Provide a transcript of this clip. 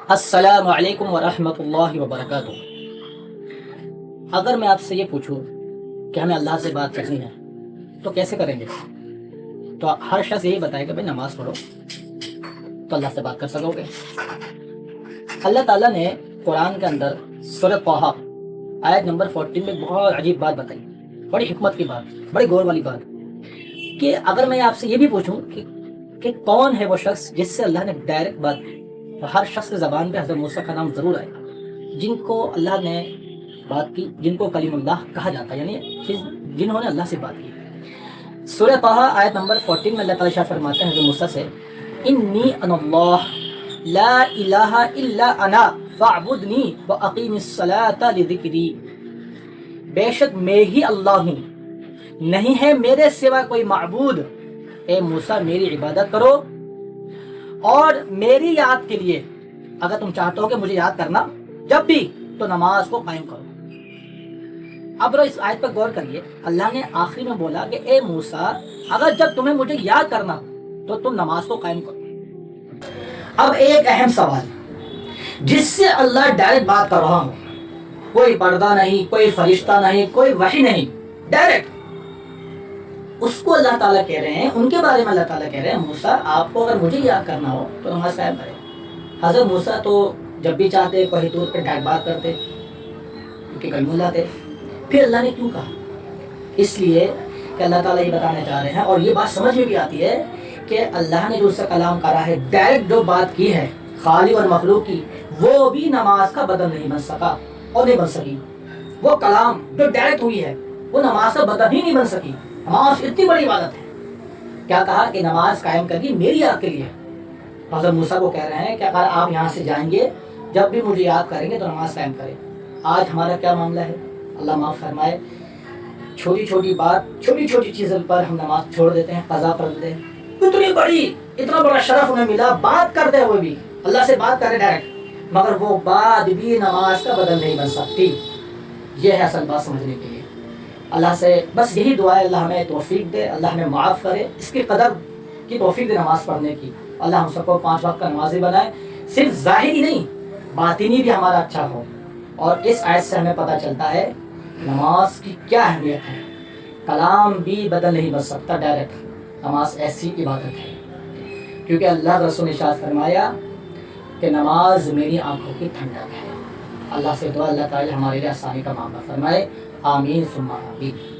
السلام علیکم ورحمۃ اللہ وبرکاتہ۔ اگر میں آپ سے یہ پوچھوں کہ ہمیں اللہ سے بات کرنی ہے تو کیسے کریں گے، تو ہر شخص یہی بتائے گا بھائی نماز پڑھو تو اللہ سے بات کر سکو گے۔ اللہ تعالیٰ نے قرآن کے اندر سورۃ طٰہٰ آیت نمبر 14 میں بہت عجیب بات بتائی، بڑی حکمت کی بات، بڑی غور والی بات، کہ اگر میں آپ سے یہ بھی پوچھوں کہ کون ہے وہ شخص جس سے اللہ نے ڈائریکٹ بات کی، تو ہر شخص کی زبان پہ حضرت موسیٰ کا نام ضرور آئے گا، جن کو اللہ نے بات کی، جن کو کلیم اللہ کہا جاتا ہے، یعنی جنہوں نے اللہ سے بات کی۔ سورہ طٰہٰ آیت نمبر 14 میں اللہ تعالیٰ شاہ فرماتے ہیں حضرت موسیٰ سے، انی انا اللہ لا الہ الا انا فاعبدنی واقیم الصلاۃ لذکری، بے شک میں ہی اللہ ہوں، نہیں ہے میرے سوا کوئی معبود، اے موسیٰ میری عبادت کرو اور میری یاد کے لیے، اگر تم چاہتے ہو کہ مجھے یاد کرنا جب بھی، تو نماز کو قائم کرو۔ اب اس آیت پر غور کریے، اللہ نے آخری میں بولا کہ اے موسیٰ اگر جب تمہیں مجھے یاد کرنا تو تم نماز کو قائم کرو۔ اب ایک اہم سوال جس سے اللہ ڈائریکٹ بات کر رہا ہوں، کوئی پردہ نہیں، کوئی فرشتہ نہیں، کوئی وحی نہیں، ڈائریکٹ اس کو اللہ تعالیٰ کہہ رہے ہیں، ان کے بارے میں اللہ تعالیٰ کہہ رہے ہیں موسیٰ آپ کو اگر مجھے یاد کرنا ہو تو نماز قائم کرے۔ حضرت موسیٰ تو جب بھی چاہتے کوئی طور پہ ڈائریکٹ بات کرتے کیونکہ کلمہ اللہ تھے۔ پھر اللہ نے کیوں کہا؟ اس لیے کہ اللہ تعالیٰ یہ بتانے چاہ رہے ہیں، اور یہ بات سمجھ میں بھی آتی ہے کہ اللہ نے جو اس سے کلام کرا ہے، ڈائریکٹ جو بات کی ہے خالق اور مخلوق کی، وہ بھی نماز کا بدل نہیں بن سکا اور نہیں بن سکی۔ وہ کلام جو ڈائریکٹ ہوئی ہے وہ نماز کا بدل ہی نہیں بن سکی۔ نماز اتنی بڑی عبادت ہے، کیا کہا کہ نماز قائم کرنی میری یاد کے لیے۔ حضرت موسیٰ کو کہہ رہے ہیں کہ اگر آپ یہاں سے جائیں گے، جب بھی مجھے یاد کریں گے تو نماز قائم کریں۔ آج ہمارا کیا معاملہ ہے، اللہ معاف فرمائے، چھوٹی چھوٹی بات، چھوٹی چھوٹی چیزوں پر ہم نماز چھوڑ دیتے ہیں، قضا پڑھ دیتے ہیں۔ اتنا بڑا شرف انہیں ملا، بات کرتے ہوئے بھی، اللہ سے بات کرے ڈائریکٹ، مگر وہ بات بھی نماز کا بدل نہیں بن سکتی۔ یہ ہے اصل بات سمجھنے کے لیے۔ اللہ سے بس یہی دعا ہے، اللہ ہمیں توفیق دے، اللہ ہمیں معاف کرے، اس کی قدر کی توفیق دے نماز پڑھنے کی۔ اللہ ہم سب کو 5 وقت کا نمازی بنائے، صرف ظاہری نہیں باطنی بھی ہمارا اچھا ہو۔ اور اس آیت سے ہمیں پتہ چلتا ہے نماز کی کیا اہمیت ہے۔ کلام بھی بدل نہیں بن سکتا ڈائریکٹ، نماز ایسی عبادت ہے، کیونکہ اللہ رسول نے ارشاد فرمایا کہ نماز میری آنکھوں کی ٹھنڈک ہے۔ اللہ سے دعا اللہ تعالی ہمارے لیے آسانی کا معاملہ فرمائے، آمین ثم آمین۔